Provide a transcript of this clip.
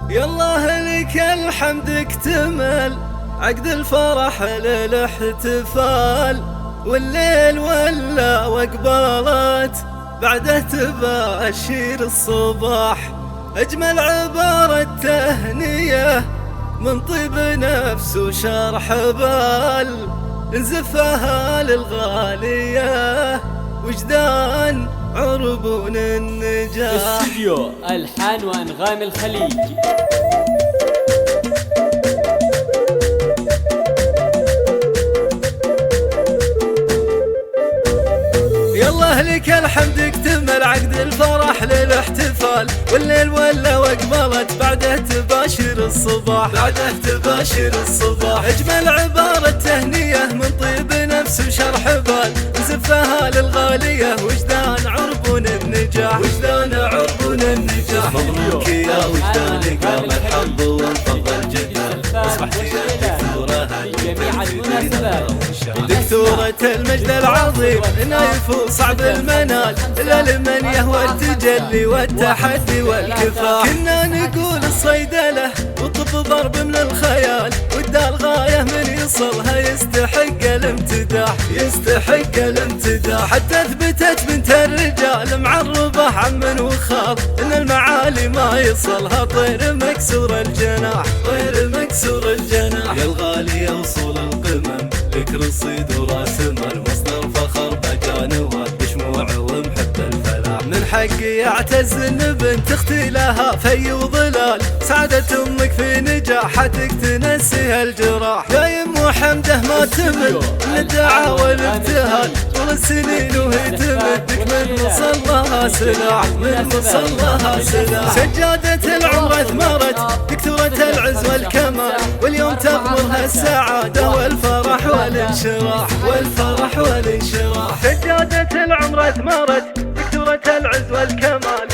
يالله لك الحمد اكتمل عقد الفرح للاحتفال، والليل ولا وقبلت بعده تباشير الصباح. أجمل عبارة تهنية من طيب نفس وشرح بال، نزفها للغالية وجدان عربون النجاح. استوديو ألحان وأنغام الخليج. يالله لك الحمد اكتمل عقد الفرح للاحتفال، والليل ولا وقبلت بعده تباشر الصباح. اجمل عبارة تهنية من طيب نفس وشرح بال، نزفها للغالية وجدان عربون النجاح. مبروك يا وجدان قام الحب والفضل جدا، اصبحتي دكتورة جميع المناسبات. دكتورة المجد العظيم نايف وصعب المنال، إلا لمن يهوى التجلي والتحدي والكفاح. كنا نقول الصيدلة وطب ضرب من الخيال، والدار غاية من يصلها يستحق الامتداح. حتى اثبتت بنت الرجال معربة عم وخاض ان المعالي ما يصلها طير مكسور الجناح. يا الغالية وصول القمم لك رصيد وراس مال، مصدر فخر بجانوات بشموع ومحب الفلاح. من حقي اعتز ان بنت اختي لها في وظلال، سعادة امك في نجاحتك تنسيها الجراح. يا يم حمده ما تمل من الدعاء والابتهال، طول السنين وهي تمدك من مصلها سلاح. سجادة العمر اثمرت دكتورة العز والكمال، واليوم تغمرها السعادة والفرح والانشراح. سجادة العمر اثمرت دكتورة العز والكمال،